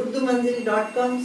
urdumanzil.com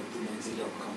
urdumanzil.com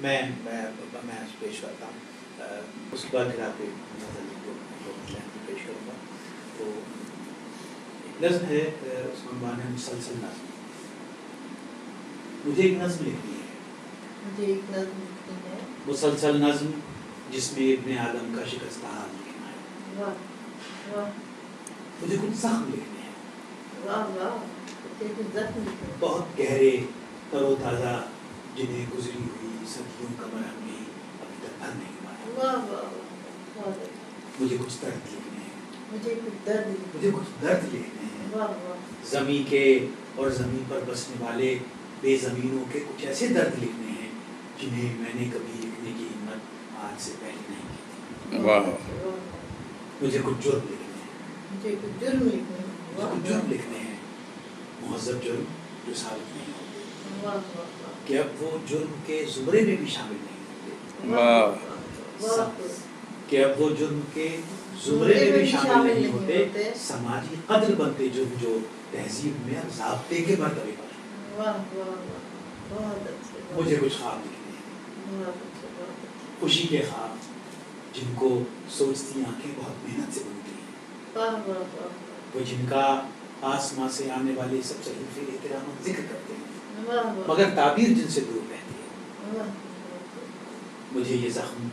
میں پیش کرتا ہوں، اس کے بعد پھر آپ پیش کروں گا. تو ایک نظم ہے، اس کا عنوان ہے مسلسل نظم. مجھے ایک نظم لکھنی ہے، مجھے ایک نظم لکھنی ہے، مسلسل نظم جس میں ابن آدم کا شکستہ حال لکھنا ہے. واہ واہ، مجھے کچھ زخم لکھنے ہیں، واہ واہ، مجھے کچھ زخم لکھنے ہیں، بہت گہرے تر و تازہ، جنہیں گزری ہوئی صدیوں کا مرہم بھی ابھی تک بھر نہیں پایا. واہ واہ واہ، مجھے کچھ درد لکھنے ہیں، مجھے کچھ درد لکھنے ہیں، مجھے کچھ درد لکھنے ہیں. واہ واہ، زمیں کے اور زمین پر بسنے والے بے زمینوں کے کچھ ایسے درد لکھنے ہیں جنہیں میں نے کبھی لکھنے کی ہمت آج سے پہلے نہیں کی تھی. واہ. مجھے کچھ جرم لکھنے ہیں، مجھے کچھ جرم لکھنے ہیں، مجھے کچھ جرم لکھنے ہیں، مہذب جرم جو ثابت نہیں ہوتے، واہ واہ واہ، کہ اب وہ جرم کے زمرے میں بھی شامل نہیں ہوتے، واہ، کہ اب وہ جرم کے زمرے میں بھی شامل نہیں ہوتے، سماجی قدر بنتے جرم جو تہذیب میں اور ضابطے کے مرتبے پر. واہ واہ واہ، بہت اچھے، مجھے کچھ خواب لکھنے ہیں، بہت اچھے، بہت اچھے، خوشی کے خواب جن کو سوچتی آنکھیں بہت محنت سے بنتی ہیں، واہ واہ واہ، وہ جن کا آسماں سے آنے والے سب صحیفے احترام ذکر کرتے ہیں، واہ واہ، مگر تعبیر جن سے دور رہتی ہے. واہ، مجھے یہ زخم،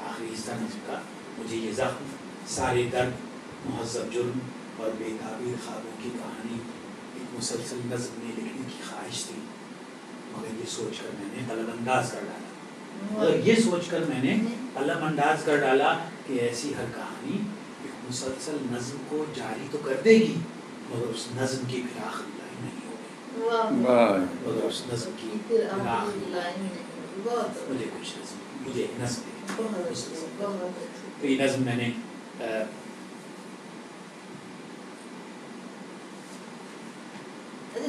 آخری حصہ نظم کا، مجھے یہ زخم، سارے درد، مہذب جرم اور بے تعبیر خوابوں کی کہانی ایک مسلسل نظم میں لکھنے کی خواہش تھی، مگر یہ سوچ کر میں نے قلم انداز کر ڈالا، مگر یہ سوچ کر میں نے قلم انداز کر ڈالا کہ ایسی ہر کہانی ایک مسلسل نظم کو جاری تو کر دے گی مگر اس نظم کی پھر آخری لائن نہیں ہوگی. واہ، مگر اس نظم کی پھر پھر آخری آخری لائن نہیں، بہت مجھے کچھ نظم، مجھے ایک نظم لکھنی ہے. بہت اچھے، بہت اچھے، تو یہ نظم میں نے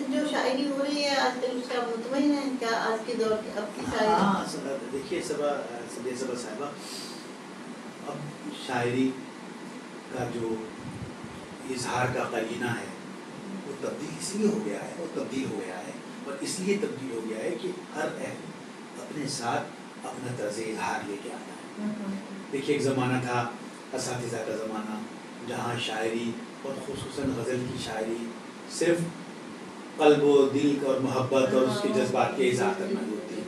جو شاعری ہو رہی ہے آج کل اس سے آپ مطمئن ہیں کیا؟ آج کے دور کی اب کی شاعری؟ ہاں دیکھیے صبا صاحبہ، اب شاعری کا جو اظہار کا قرینہ ہے وہ تبدیل اس لیے ہو گیا ہے، اور اس لیے تبدیل ہو گیا ہے کہ ہر اہل اپنے ساتھ اپنا طرز اظہار لے کے آتا ہے. دیکھیے ایک زمانہ تھا، اساتذہ کا زمانہ، جہاں شاعری اور خصوصاً غزل کی شاعری صرف قلب و دل اور محبت اور اس کے جذبات کے اظہار تک محدود تھی.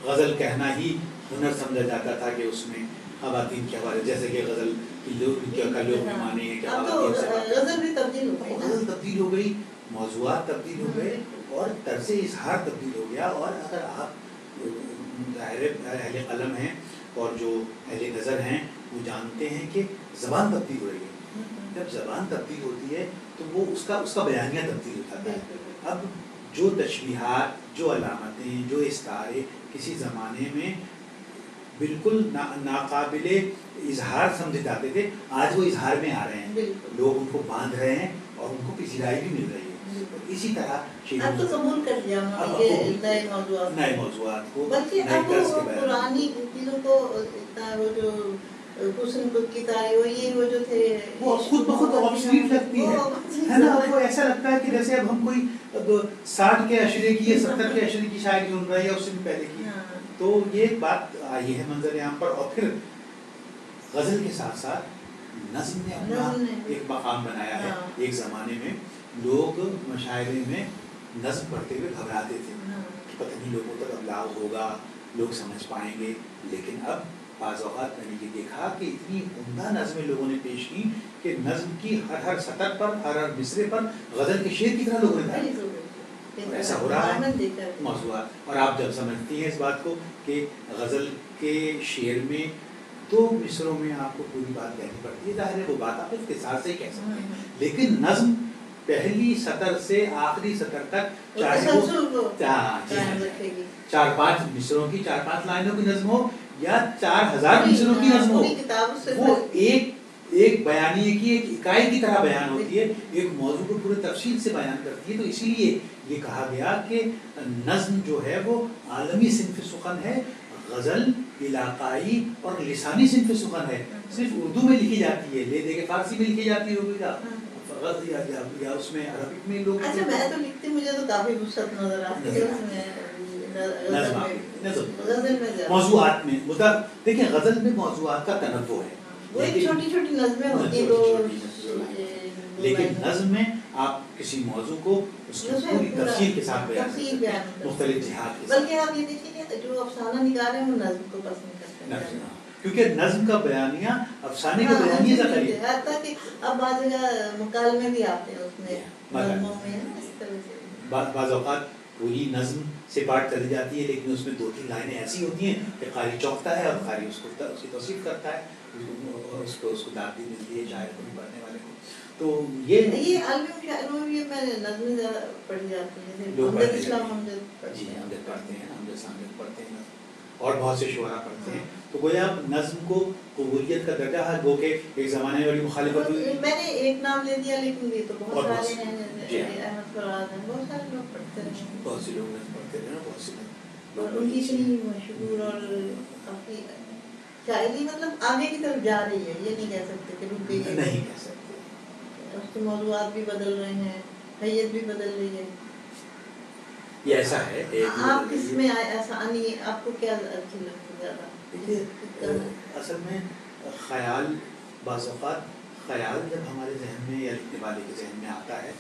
غزل کہنا ہی ہنر سمجھا جاتا تھا کہ اس میں خواتین کے حوالے، جیسے کہ غزل کی لوگ معنی ہے کہ خواتین سے غزل بھی تبدیل ہو گئی، غزل تبدیل ہو گئی، موضوعات تبدیل ہو گئے اور طرز اظہار تبدیل ہو گیا. اور اگر آپ اہل قلم ہیں اور جو اہل نظر ہیں وہ جانتے ہیں کہ زبان تبدیل ہو رہی ہے. جب زبان تبدیل ہوتی ہے تو وہ اس کا بیانیہ تبدیل ہو جاتا ہے. اب جو تشبیہات، جو علامتیں، جو استعارے کسی زمانے میں بالکل ناقابل اظہار سمجھے جاتے تھے، آج وہ اظہار میں آ رہے ہیں، لوگ ان کو باندھ رہے ہیں اور ان کو پذیرائی بھی مل رہی ہے. اسی طرح اب تو قبول کر لیا نئے موضوعات کو، بلکہ اب پرانی چیزوں کو اتنا وہ جو حسن کی تعریف یہ وہ جو تھے وہ خود بخود آبسلیٹ لگتی ہے نا. وہ ایسا لگتا ہے کہ جیسے اب ہم کوئی 60 کے عشرے کی یا 70 کے عشرے کی شاعری سن رہے ہیں یا اس سے بھی پہلے کی. تو یہ بات آئی ہے منظر عام پر. اور پھر غزل کے ساتھ ساتھ نظم نے اپنا ایک مقام بنایا ہے. ایک زمانے میں لوگ مشاعرے میں نظم پڑھتے ہوئے گھبراتے تھے کہ پتہ نہیں لوگوں تک ابلاغ ہوگا، لوگ سمجھ پائیں گے. لیکن اب بعض اوقات میں نے یہ دیکھا کہ اتنی عمدہ نظمیں لوگوں نے پیش کی کہ نظم کی ہر سطر پر، ہر مصرے پر غزل کے شعر کی طرح لوگوں نے اور ایسا ہو رہا ہے موضوعات. اور آپ جب سمجھتی ہیں اس بات کو کہ غزل کے شعر میں 2 مصروں میں آپ کو پوری بات کہنی پڑتی ہے، ظاہر ہے وہ بات آپ اختصار سے ہی کہہ سکتے ہیں. لیکن نظم پہلی سطر سے آخری سطر تک چاہے وہ 4-5 مصروں کی 4-5 لائنوں کی نظم ہو یا 4000 مصروں کی نظم ہو، وہ ایک بیانیے کی ایک اکائی کی طرح بیان ہوتی ہے، ایک موضوع کو پورے تفصیل سے بیان کرتی ہے. تو اسی لیے یہ کہا گیا کہ نظم جو ہے وہ عالمی صنف سخن ہے، غزل علاقائی اور لسانی صنف سخن ہے. صرف اردو میں لکھی جاتی ہے، لے دے کے فارسی میں لکھی جاتی ہے یا اس میں عربک میں لوگ. اچھا میں تو لکھتی، مجھے تو کافی وسعت نظر آتی ہے غزل میں زیادہ موضوعات میں دیکھیں غزل میں موضوعات کا تنوع ہے، وہ ایک چھوٹی چھوٹی نظمیں ہوتی ہیں لیکن نظم میں آپ کسی موضوع کو اس کی پوری تفصیل کے ساتھ بیان کرتے ہیں، مختلف جہات کے ساتھ. بلکہ آپ یہ دیکھیں کہ جو افسانہ نگار ہیں وہ نظم کو پسند کرتے ہیں، کیونکہ نظم کا بیانیہ افسانے کا بیانیہ سے قریب ہے. حتیٰ کہ اب بعض جگہ مکالمے بھی آتے ہیں اس میں، نظموں میں اس طرح سے بعض اوقات پوری نظم سے بات چلی جاتی ہے لیکن اس میں 2-3 لائنیں ایسی ہوتی ہیں کہ قاری چونکتا ہے اور قاری اس کی توصیف کرتا ہے، اس کو داد بھی ملتی ہے شاعر کو بھی پڑھنے والے کو. تو یہ عالمی شاعروں میں میں نظمیں زیادہ پڑھی جاتی ہیں، امجد اسلام جی امجد پڑھتے ہیں، امجد سامد پڑھتے ہیں اور بہت سے شعراء پڑھتے ہیں. تو گویا نظم کو قبولیت کا درجہ ہے، گو کہ ایک زمانے میں بڑی مخالفت ہوئی. میں نے ایک نام لے دیا لیکن یہ تو بہت سارے ہیں، جی احمد فراز ہیں، بہت سارے لوگ پڑھتے ہیں، بہت سے لوگ نظم پڑھتے ہیں، بہت سے لوگ، اور ان کی اتنی مشہور اور کافی شاعری مطلب آگے کی طرف جا رہی ہے، یہ نہیں کہہ سکتے کہ رک گئی ہے، نہیں کہہ سکتے. اس کے موضوعات بھی بدل رہے ہیں، حیت بھی بدل رہی ہے. یہ ایسا ہے آپ کس میں آسانی، آپ کو کیا اچھی لگتی ہے زیادہ؟ اصل میں خیال، بعض اوقات خیال جب ہمارے ذہن میں یا لکھنے والے کے ذہن میں آتا ہے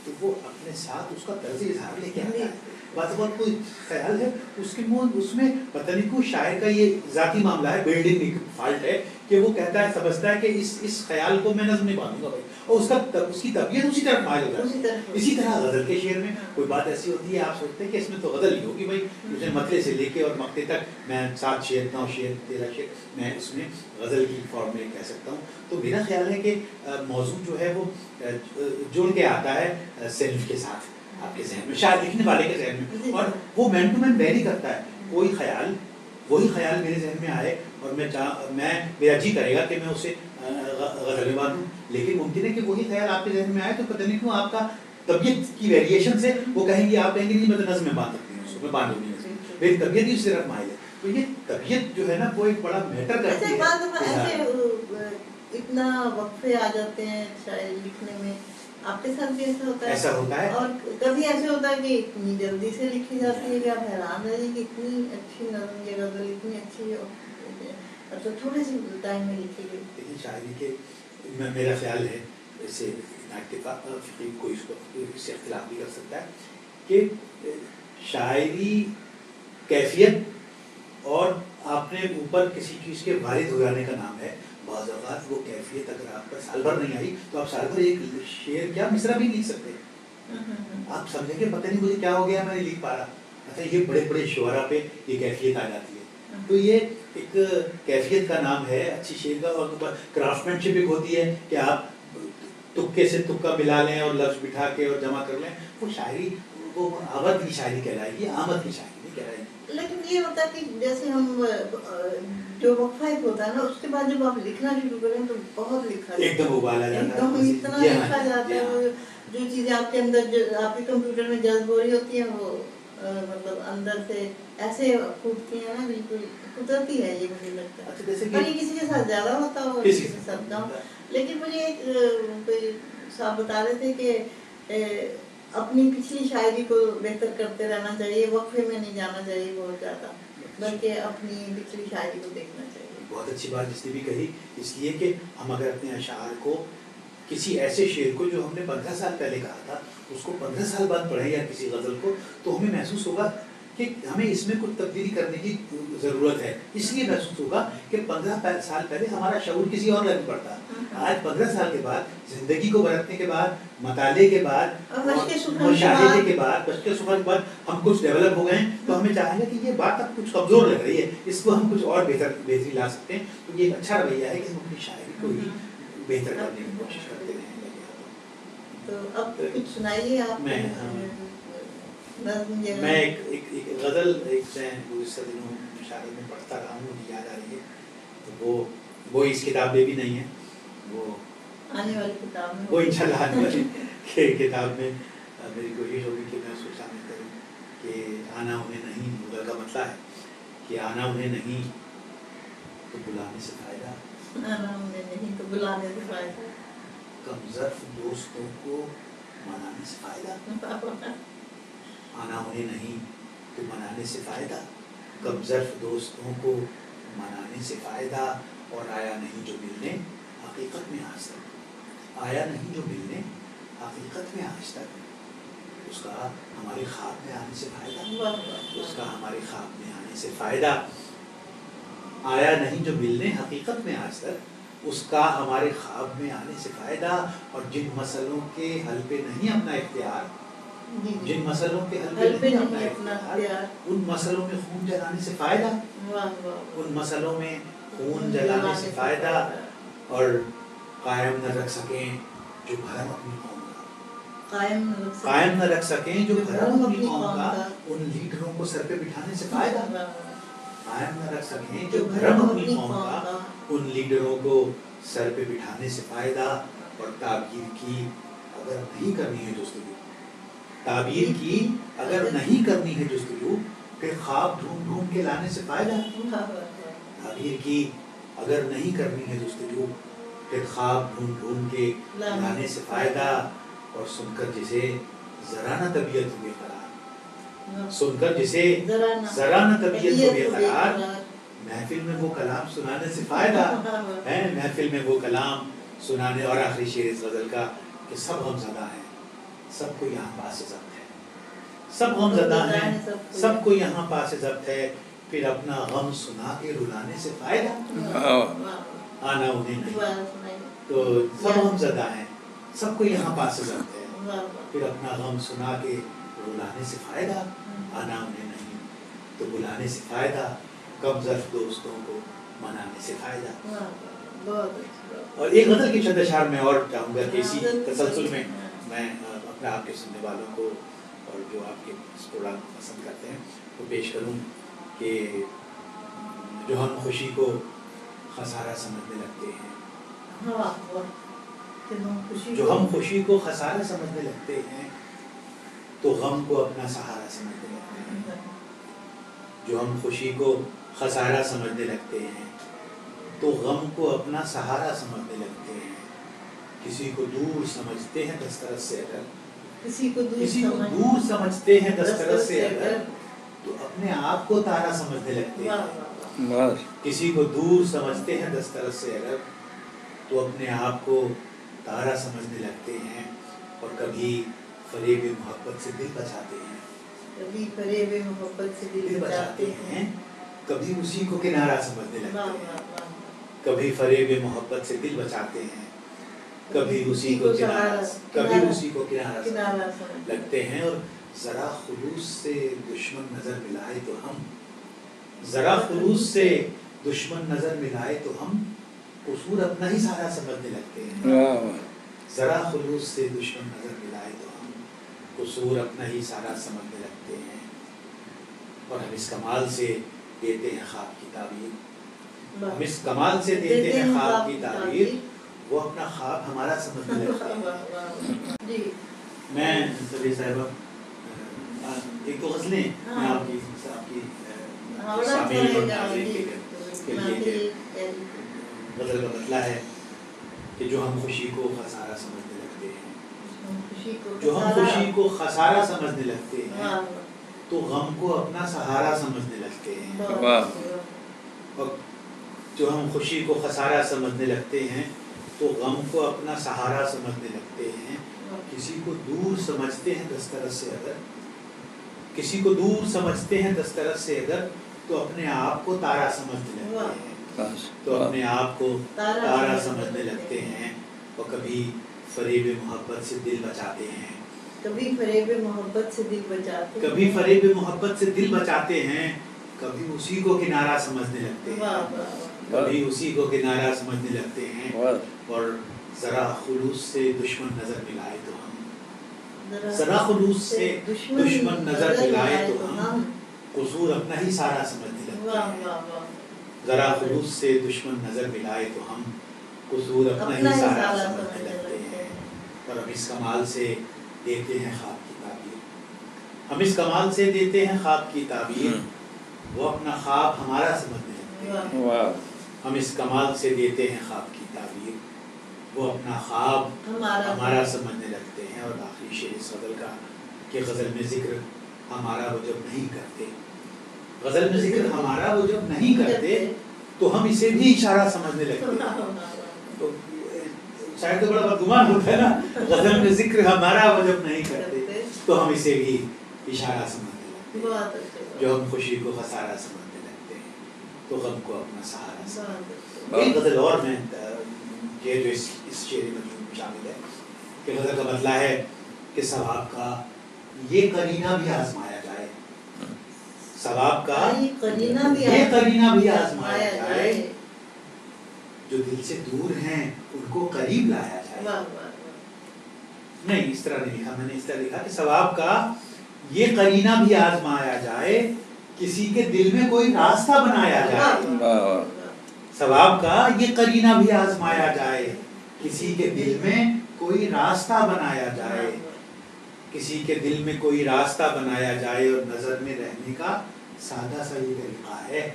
تو وہ اپنے ساتھ اس کا طرز اظہار لے کے آتا ہے. بعض اوقات کوئی خیال ہے اس کے منہ اس میں پتہ نہیں کوئی شاعر کا یہ ذاتی معاملہ ہے، بلڈنگ فالٹ ہے کہ وہ کہتا ہے، سمجھتا ہے کہ اس خیال کو میں نظم نہیں باندھوں گا بھائی، اور اس کی طبیعت اسی طرف مائل ہو جاتی ہے. اسی طرح غزل کے شعر میں کوئی بات ایسی ہوتی ہے آپ سوچتے ہیں کہ اس میں تو غزل ہی ہوگی بھائی، اسے مطلع سے لے کے اور مقطع تک میں 7 شعر 9 شعر 13 شعر میں اس میں غزل کی فارم میں کہہ سکتا ہوں. تو میرا خیال ہے کہ موضوع جو ہے وہ جڑ کے آتا ہے سیلف کے ساتھ آپ کے ذہن میں، شاید لکھنے والے کے ذہن میں، اور وہ مین ٹو مین ویری کرتا ہے. کوئی خیال، وہی خیال میرے ذہن میں آئے اور میں میرا جی کرے گا کہ میں اسے غزل میں باندھوں، لیکن ممکن ہے کہ وہی خیال آپ کے ذہن میں آئے تو پتہ نہیں کیوں آپ کا طبیعت کی ویریشن سے وہ کہیں گے، آپ کہیں گے نہیں میں تو نظم میں باندھ سکتی ہوں، اس کو میں باندھوں گی، میری طبیعت ہی اس طرف مائل ہے. تو یہ طبیعت جو ہے نا وہ ایک بڑا میٹر کرتی ہے. اتنا وقفے آ جاتے ہیں شاعری لکھنے میں، آپ کے ساتھ بھی ایسا ہوتا ہے؟ ایسا ہوتا ہے، اور کبھی ایسے ہوتا ہے کہ اتنی جلدی سے لکھی جاتی ہے کہ آپ حیران رہے کہ اتنی اچھی نظم یہ غزل اتنی اچھی مطلب تھوڑے سے ٹائم میں لکھی گئی. لیکن شاعری کے میرا خیال ہے، اس سے کوئی اس سے اختلاف بھی کر سکتا ہے کہ شاعری کیفیت اور آپ نے اوپر کسی چیز کے وارد ہو جانے کا نام ہے. بعض اوقات وہ کیفیت اگر آپ پر سال بھر نہیں آئی تو آپ سال بھر ایک شعر کیا مصرع بھی لکھ سکتے ہیں. آپ سمجھیں گے پتہ نہیں مجھے کیا ہو گیا میں نہیں لکھ پا رہا. اچھا یہ بڑے بڑے شعراء پہ یہ کیفیت آ جاتی ہے. تو یہ ایک کیفیت کا نام ہے اچھی شعر کا. اور کرافٹ مین شپ ایک ہوتی ہے کہ آپ تکے سے تکا ملا لیں اور لفظ بٹھا کے اور جمع کر لیں. وہ شاعری وہ آمد کی شاعری کہلائے گی، آمد کی شاعری نہیں کہلائے گی. لیکن یہ ہوتا ہے کہ جیسے ہم جو وقفہ ایک ہوتا ہے نا اس کے بعد جب آپ لکھنا شروع کریں تو بہت لکھا جاتا ہے، ایک دم ابالا جاتا ہے، ایک دم اتنا لکھا جاتا ہے. وہ جو چیزیں آپ کے اندر آپ کے کمپیوٹر میں جذب ہو رہی ہوتی ہیں وہ مطلب اندر سے ایسے پھوٹتی ہیں نا، بالکل قدرتی ہے یہ مجھے لگتا ہے. اور یہ کسی کے ساتھ زیادہ ہوتا ہو کسی کے ساتھ کم. لیکن مجھے ایک کوئی صاحب بتا رہے تھے کہ اپنی پچھلی شاعری کو بہتر کرتے رہنا چاہیے، وقفے میں نہیں جانا چاہیے بہت زیادہ، بلکہ اپنی پچھلی شاعری کو دیکھنا چاہیے. بہت اچھی بات جس نے بھی کہی، اس لیے کہ ہم اگر اپنے اشعار کو کسی ایسے شعر کو جو ہم نے 15 سال پہلے کہا تھا اس کو 15 سال بعد پڑھیں یا کسی غزل کو تو ہمیں محسوس ہوگا کہ ہمیں اس میں کچھ تبدیلی کرنے کی ضرورت ہے. اس لیے محسوس ہوگا کہ 15 سال پہلے ہمارا شعور کسی اور لیول پر تھا. آج 15 سال کے بعد زندگی کو برتنے کے بعد، مطالعے کے بعد، مشاہدے کے بعد، بچ کے صبح کے بعد ہم کچھ ڈیولپ ہو گئے ہیں. تو ہمیں چاہیے کہ یہ بات اب کچھ کمزور لگ رہی ہے، اس کو ہم کچھ اور بہتری لا سکتے ہیں. تو یہ ایک اچھا رویہ ہے کہ ہم اپنی شاعری کو ہی بہتر کرنے کی کوشش کرتے رہیں. تو اب کچھ سنائیے آپ. میں ایک غزل گزشتہ دنوں مشاعرے میں پڑھتا رہا ہوں، مجھے یاد آ رہی ہے. تو وہ اس کتاب میں بھی نہیں ہے، وہ آنے والی کتاب میں، وہ انشاءاللہ آنے والی کتاب میں میری کوشش ہوگی کہ میں اس کو شامل کروں. کہ آنا انہیں نہیں، غزل کا مسئلہ ہے کہ آنا انہیں نہیں تو بلانے سے فائدہ، آنا انہیں نہیں تو بلانے سے فائدہ، کم ظرف دوستوں کو منانے سے فائدہ. آنا انہیں نہیں تو منانے سے فائدہ، کب ظرف دوستوں کو منانے سے فائدہ، اور آیا نہیں جو ملنے حقیقت میں آج تک، آیا نہیں جو ملنے حقیقت میں آج تک، اس کا ہمارے خواب میں آنے سے فائدہ، اس کا ہمارے خواب میں آنے سے فائدہ، آیا نہیں جو ملنے حقیقت میں آج تک، اس کا ہمارے خواب میں آنے سے فائدہ، اور جن مسئلوں کے حل پہ نہیں اپنا اختیار، جن مسئلوں کے حل پہ نہیں اپنا اختیار، ان مسئلوں میں خون جلانے سے فائدہ، ان مسئلوں میں خون جلانے سے فائدہ، اور قائم نہ رکھ سکیں جو بھرم اپنی قوم کا، قائم نہ رکھ سکیں جو بھرم اپنی قوم کا، ان لیڈروں کو سر پہ بٹھانے سے فائدہ، قائم نہ رکھ سکیں جو بھرم اپنی قوم کا، ان لیڈروں کو سر پہ بٹھانے سے فائدہ، اور تعبیر کی اگر نہیں کرنی ہے جستجو، تعبیر کی اگر نہیں کرنی ہے جستجو، پھر خواب ڈھونڈ ڈھونڈ کے لانے سے فائدہ، تعبیر کی اگر نہیں کرنی ہے جستجو، پھر خواب ڈھونڈ ڈھونڈ کے لانے سے فائدہ، اور سن کر جسے ذرا نہ طبیعت ہوئے قرار، سن کر جسے ذرا نہ طبیعت ہوئے قرار، محفل میں وہ کلام سنانے سے فائدہ ہے، محفل میں وہ کلام سنانے، اور آخری شعر اس غزل کا کہ سب غم زدہ ہیں، سب کو یہاں پاس ضبط ہے، سب غم زدہ ہیں، سب کو یہاں پاس ضبط ہے، پھر اپنا غم سنا کے رلانے سے فائدہ، آنا انہیں نہیں، تو سب غم زدہ ہیں، سب کو یہاں پاس ضبط ہے، پھر اپنا غم سنا کے رلانے سے فائدہ، آنا انہیں نہیں تو بلانے سے فائدہ، کب ظرف دوستوں کو منانے سے فائدہ۔ اور ایک غزل کی چند اشعار میں اور چاہوں گا کہ اسی تسلسل میں میں اپنے آپ کے سننے والوں کو اور جو آپ کے اس پروگرام کو پسند کرتے ہیں وہ پیش کروں کہ جو ہم خوشی کو خسارہ سمجھنے لگتے ہیں، جو ہم خوشی کو خسارہ سمجھنے لگتے ہیں تو غم کو اپنا سہارا سمجھنے لگتے ہیں، جو ہم خوشی کو خسارہ سمجھنے لگتے ہیں تو غم کو اپنا سہارا سمجھنے لگتے ہیں، کسی کو دور سمجھتے ہیں دسترس سے اگر، کسی کو دور سمجھتے ہیں دسترس سے اگر تو اپنے آپ کو تارا سمجھنے لگتے ہیں، کسی کو دور سمجھتے ہیں دسترس سے اگر تو اپنے آپ کو تارا سمجھنے لگتے ہیں، اور کبھی فریب محبت سے دل بچاتے ہیں، کبھی فریب محبت سے دل بچاتے ہیں، کبھی اسی کو کنارہ سمجھنے لگتے ہیں، کبھی فریب محبت سے دل بچاتے ہیں، کبھی اسی کو کنارہ لگتے ہیں، اور ذرا خلوص سے دشمن نظر ملائے تو ہم، ذرا خلوص سے دشمن نظر ملائے تو ہم قصور اپنا ہی سارا سمجھنے لگتے ہیں، ذرا خلوص سے دشمن نظر ملائے تو ہم قصور اپنا ہی سارا سمجھنے لگتے ہیں، اور ہم اس کمال سے دیتے ہیں خواب کی تعبیر، ہم اس کمال سے دیتے ہیں خواب کی تعبیر، وہ اپنا خواب ہمارا سمجھنے لگتے ہیں۔ میں سبھی صاحبہ ایک دو غزلیں میں آپ کی سامعین اور ناظرین کے لیے غزل کا مطلع ہے کہ جو ہم خوشی کو خسارہ سمجھنے لگتے ہیں، جو ہم خوشی کو خسارہ سمجھنے لگتے ہیں تو غم کو اپنا سہارا سمجھنے لگتے ہیں، اور جو ہم خوشی کو خسارہ سمجھنے لگتے ہیں تو غم کو اپنا سہارا سمجھنے لگتے ہیں، کسی کو دور سمجھتے ہیں دسترس سے اگر، کسی کو دور سمجھتے ہیں دسترس سے اگر تو اپنے آپ کو تارا سمجھنے لگتے ہیں، تو اپنے آپ کو تارا سمجھنے لگتے ہیں، اور کبھی فریب محبت سے دل بچاتے ہیں، کبھی فریب محبت سے دل بچاتے ہیں، کبھی فریب محبت سے دل بچاتے ہیں، کبھی اسی کو کنارہ سمجھنے لگتے ہیں، کبھی اسی کو کنارہ سمجھنے لگتے ہیں، اور ذرا خلوص سے دشمن نظر ملائے تو ہم، ذرا خلوص سے دشمن نظر ملائے تو ہم قصور اپنا ہی سارا سمجھنے لگتے ہیں، ذرا خلوص سے دشمن نظر ملائے تو ہم قصور اپنا ہی سارا سمجھنے لگتے ہیں، اور ہم اس کمال سے دیتے ہیں خواب کی تعبیر، ہم اس کمال سے دیتے ہیں خواب کی تعبیر، وہ اپنا خواب ہمارا سمجھنے لگتے ہیں، ہم اس کمال سے دیتے ہیں خواب کی تعبیر، وہ اپنا خواب ہمارا سمجھنے لگتے ہیں، اور آخری شعر اس غزل کا کہ غزل میں ذکر ہمارا وہ جب نہیں کرتے، غزل میں ذکر ہمارا وہ جب نہیں کرتے تو ہم اسے بھی اشارہ سمجھنے لگتے ہیں. تو شاید تو بڑا بدگمان ہوتا ہے نا, غزل میں ذکر ہمارا وہ جب نہیں کرتے تو ہم اسے بھی اشارہ سمجھنے لگتے ہیں. جو ہم خوشی کو خسارہ سمجھنے لگتے ہیں تو غم کو اپنا سہارا سمجھتے ہیں. ایک غزل اور میں یہ جو اس شعری مجموعے میں شامل ہے کہ غزل کا بدلہ ہے کہ ثواب کا یہ قرینہ بھی آزمایا جائے, ثواب کا یہ قرینہ بھی آزمایا جائے, جو دل سے دور ہیں ان کو قریب لایا جائے. نہیں اس طرح نہیں لکھا میں نے, اس طرح لکھا کہ ثواب کا یہ قرینہ بھی آزمایا جائے, کسی کے دل میں کوئی راستہ بنایا جائے. ثواب کا یہ قرینہ بھی آزمایا جائے, کسی کے دل میں کوئی راستہ بنایا جائے, کسی کے دل میں کوئی راستہ بنایا جائے. اور نظر میں رہنے کا سادہ سا یہ طریقہ ہے,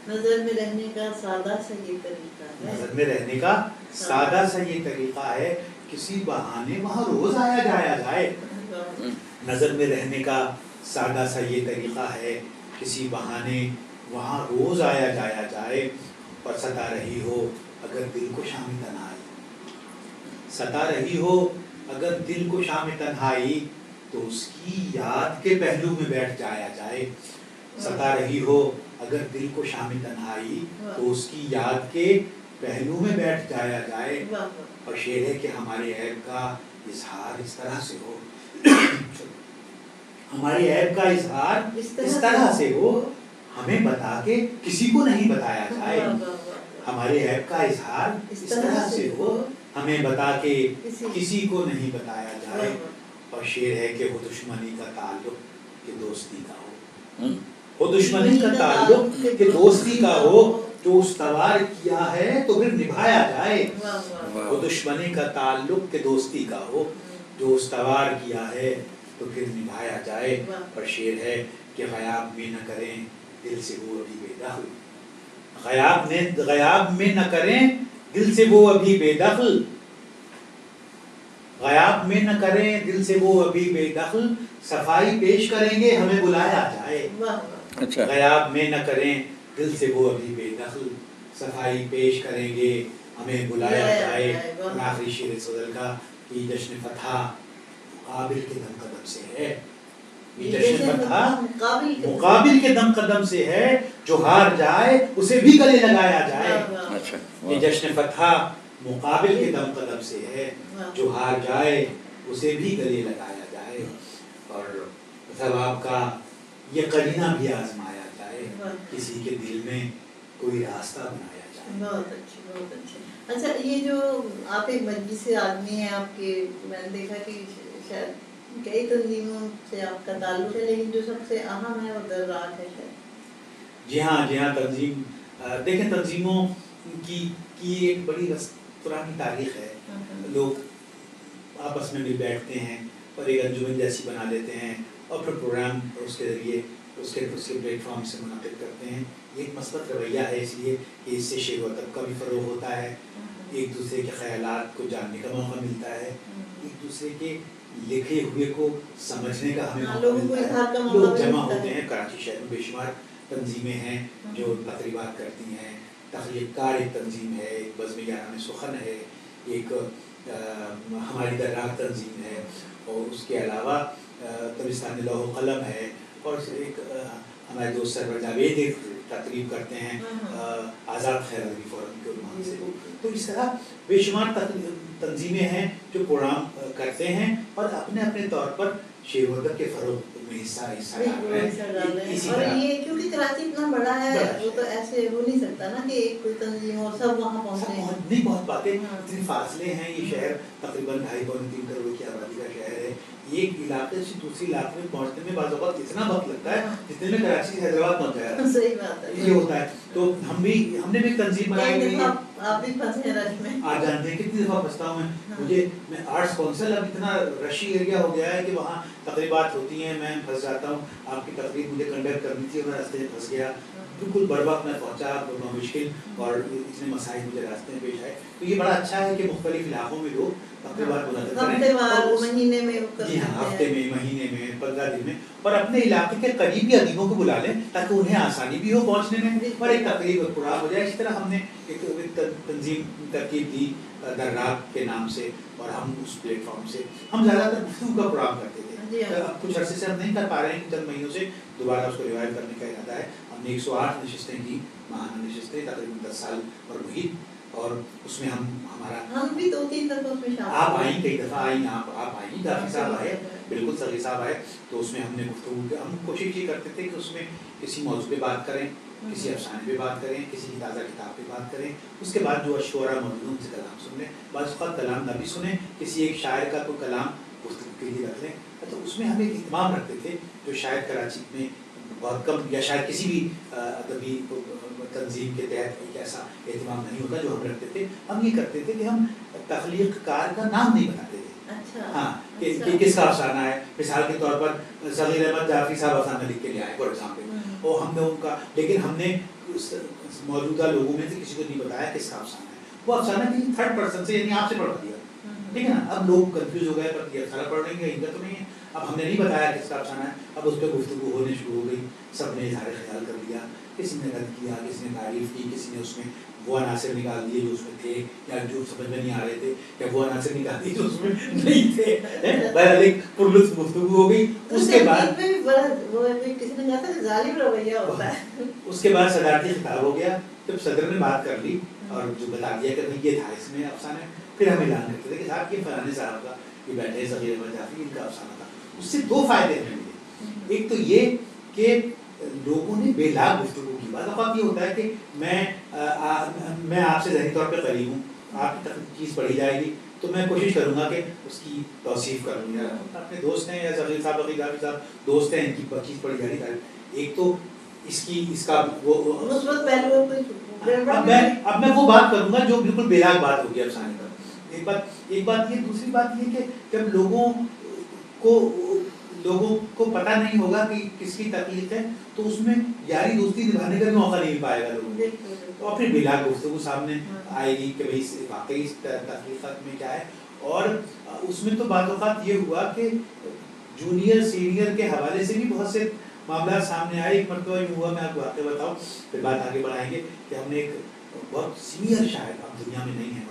نظر میں رہنے کا سادہ سا یہ طریقہ ہے, نظر میں رہنے کا سادہ سا یہ طریقہ ہے, کسی بہانے وہاں روز آیا جایا جائے. نظر میں رہنے کا سادہ سا یہ طریقہ ہے, کسی بہانے وہاں روز آیا جایا جائے. اور ستا رہی ہو اگر دل کو شام تنہائی, ستا رہی ہو اگر دل کو شام تنہائی, تو اس کی یاد کے پہلو میں بیٹھ جایا جائے. ستا رہی ہو اگر دل کو شام تنہائی, تو اس کی یاد کے پہلو میں بیٹھ جایا جائے. اور شعر ہے کہ ہمارے عیب کا اظہار اس طرح سے ہو, ہمارے عیب کا اظہار اس طرح سے ہو, ہمیں بتا کے کسی کو نہیں بتایا جائے. ہمارے عیب کا اظہار اس طرح سے ہو, ہمیں بتا کے کسی کو نہیں بتایا جائے. اور شعر ہے کہ ہو دشمنی کا تعلق کہ دوستی کا ہو, ہو دشمنی کا تعلق کہ دوستی کا ہو, جو استوار کیا ہے تو پھر نبھایا جائے. ہو دشمنی کا تعلق کہ دوستی کا ہو, جو استوار کیا ہے تو پھر نبھایا جائے. اور شعر ہے کہ غیاب میں نہ کریں دل سے وہ ابھی بے دخل, غیاب میں نہ کریں دل سے وہ ابھی بے دخل, غیاب میں نہ کریں دل سے وہ ابھی بے دخل, صفائی پیش کریں گے ہمیں بلایا جائے. غیاب میں نہ کریں دل سے وہ ابھی بے دخل, صفائی پیش کریں گے ہمیں بلایا جائے. اور آخری شعر اس غزل کا کہ جشن فتح مقابل کے دم قدم سے ہے, یہ جشن فتح مقابل کے دم قدم سے ہے, جو ہار جائے اسے بھی گلے لگایا جائے. یہ جشن فتح مقابل کے دم قدم سے ہے, جو ہار جائے اسے بھی گلے لگایا جائے. اور ثواب کا یہ قرینہ بھی آزمایا جائے, کسی کے دل میں کوئی راستہ بنایا جائے. بہت اچھی, بہت اچھی. اچھا یہ جو آپ ایک مجلس سے آدمی ہیں, آپ کے میں نے دیکھا کہ شاید کئی تنظیموں سے آپ کا تعلق ہے, لیکن جو سب سے اہم ہے وہ درات ہے شاید. جی ہاں, جی ہاں, تنظیم دیکھیں تنظیموں کی ایک بڑی پرانی تاریخ ہے. لوگ آپس میں بھی بیٹھتے ہیں اور ایک انجمن جیسی بنا لیتے ہیں, اور پھر پروگرام اس کے ذریعے اس کے پلیٹ فارم سے منعقد کرتے ہیں. یہ ایک مثبت رویہ ہے, اس لیے کہ اس سے شعر و ادب کا بھی فروغ ہوتا ہے, ایک دوسرے کے خیالات کو جاننے کا موقع ملتا ہے, ایک دوسرے کے لکھے ہوئے کو سمجھنے کا ہمیں موقع ملتا ہے. لوگ جمع ہوتے ہیں. کراچی شہر میں بے شمار تنظیمیں ہیں جو تقریبات کرتی ہیں. تخلیق کار ایک تنظیم ہے, ایک بزم یاران سخن ہے, ایک ہماری درات تنظیم ہے, اور اس کے علاوہ تبستان لوح و قلم ہے, اور ایک ہمارے دوست سرور جاوید ایک تقریب کرتے ہیں آزاد خیر ادبی فورم کے عنوان سے. تو اس طرح بے شمار تنظیمیں ہیں جو پروگرام کرتے ہیں اور اپنے اپنے طور پر شعر و ادب کے فروغ میں حصہ ڈال رہے ہیں. اور یہ کیونکہ کراچی اتنا بڑا ہے, وہ تو ایسے ہو نہیں سکتا نا کہ ایک کوئی تنظیم اور سب وہاں پہنچے. نہیں, بہت باتیں, اتنے فاصلے ہیں. یہ شہر تقریباً 2.5-3 کروڑ کی آبادی کا شہر ہے. ایک علاقے سے دوسری علاقے میں پہنچنے میں بعض اوقات اتنا وقت لگتا ہے جتنے میں کراچی سے حیدرآباد پہنچ جایا. صحیح بات ہے, یہ ہوتا ہے. تو ہم نے بھی تنظیم بنائی ہوئی ہے. آپ بھی پھنسے رش میں, آپ جانتے ہیں کتنی دفعہ پھنستا ہوں میں. میں آرٹس کونسل اب اتنا رشی ایریا ہو گیا ہے کہ وہاں تقریبات ہوتی ہیں, میں پھنس جاتا ہوں. آپ کی تقریب مجھے کنڈکٹ کرنی تھی اور میں راستے میں پھنس گیا. بالکل بر وقت میں پہنچا، مشکل اور اتنے مسائل مجھے راستے میں پیش آئے. تو یہ بڑا اچھا ہے کہ مختلف علاقوں میں لوگ اپنے بات منعقد کریں، مہینے میں، جی ہاں، ہفتے میں، مہینے میں، 15 دن میں، اور اپنے علاقے کے قریبی ادیبوں کو بلا لیں تاکہ انہیں آسانی بھی ہو پہنچنے میں اور ایک تقریب پروگرام ہو جائے. اس طرح ہم نے ایک تنظیم ترکیب دی دراک کے نام سے، اور ہم اس پلیٹ فارم سے ہم زیادہ تر گفتگو کا پروگرام کرتے تھے. اب کچھ عرصے سے ہم نہیں کر پا رہے ہیں، چند مہینوں سے دوبارہ اس کو ریوائو کرنے کا ارادہ ہے. ہم نے 108 نشستیں کی، ماہانہ نشستیں، تقریباً 10 سال اور محیط، اور اس میں ہم بھی 2-3 دفعہ اس میں شامل. آپ آئیں، کئی دفعہ آئیں، آپ آئیں، دافی صاحب آئے، بالکل صغیر صاحب آئے. تو اس میں ہم نے گفتگو کی، ہم کوشش یہ کرتے تھے کہ اس میں کسی موضوع پہ بات کریں، کسی افسانے پہ بات کریں، کسی کی تازہ کتاب پہ بات کریں. اس کے بعد جو اشعرا موجود ہیں ان سے کلام سن لیں. بعض اوقات کلام نہ بھی سنیں، کسی ایک شاعر کا کوئی کلام گفتگو کے لیے رکھ لیں. تو اس میں ہم ایک اہتمام رکھتے تھے جو شاید کراچی میں بہت کم یا شاید کسی بھی ادبی تنظیم کے تحت ایک ایسا اہتمام نہیں ہوتا جو ہم رکھتے تھے. ہم یہ کرتے تھے کہ ہم تخلیق کار کا نام نہیں بتاتے تھے. ہاں، کہ کس کا افسانہ ہے. مثال کے طور پر صغیر احمد جعفری صاحب افسانہ لکھ کے لے آئے فار ایگزامپل، اور ہم نے ان کا، لیکن ہم نے موجودہ لوگوں میں سے کسی کو نہیں بتایا کس کا افسانہ ہے. وہ افسانہ کسی تھرڈ پرسن سے، یعنی آپ سے پڑھوا دیا، ٹھیک ہے نا. اب لوگ کنفیوز ہو گئے، پر یہ افسانہ پڑھ رہے ہیں ان کا تو نہیں ہے. اب ہم نے نہیں بتایا کس کا افسانہ ہے. اب اس پہ گفتگو ہونے شروع ہو گئی، سب نے اظہار خیال کر لیا، کسی نے رد کیا، کسی نے تعریف کی، کسی نے اس میں وہ عناصر نکال دیے جو اس میں تھے یا جو سمجھ میں نہیں آ رہے تھے، یا وہ عناصر نکال دیے جو اس میں نہیں تھے. بہرحال ایک پرلطف گفتگو ہو گئی. اس کے بعد کسی نے کہا تھا کہ ظالم رویہ ہوتا ہے. اس کے بعد صدارتی خطاب ہو گیا. جب صدر نے بات کر لی اور جو بتا دیا کہ بھائی یہ تھا اس میں افسانہ، پھر ہم اعلان کرتے تھے کہ صاحب یہ فلانے صاحب کا، یہ بیٹھے صغیر احمد جعفری، ان کا افسانہ تھا. اس سے 2 فائدے ہمیں ملے. ایک تو یہ کہ لوگوں نے بے لاگ گفتگو کی. بعض اوقات یہ ہوتا ہے کہ میں آپ سے ذہنی طور پہ قریب ہوں، آپ کی چیز پڑھی جائے گی تو میں کوشش کروں گا کہ اس کی توصیف کروں، یا اپنے دوست ہیں یا صغیر صاحب عقیل حافظ صاحب دوست ہیں، ان کی چیز پڑھی جا رہی ہے. ایک تو اس کا وہ مثبت پہلو. اب میں وہ بات کروں گا جو بالکل بے لاگ بات ہوگی افسانے پر. ایک بات یہ. دوسری بات یہ کہ جب لوگوں کو پتہ نہیں ہوگا کہ کس کی تخلیق ہے تو اس میں یاری دوستی نبھانے کا بھی موقع نہیں مل پائے گا لوگوں کو، اور پھر بلا گفتگو سامنے آئے گی کہ بھائی واقعی اس تخلیقات میں کیا ہے. اور اس میں تو بعض اوقات یہ ہوا کہ جونیئر سینئر کے حوالے سے بھی بہت سے معاملات سامنے آئے. ایک مرتبہ یہ ہوا، میں آپ کو واقعہ بتاؤں پھر بات آگے بڑھائیں گے، کہ ہم نے ایک بہت سینئر شاعر، اب دنیا میں نہیں ہے،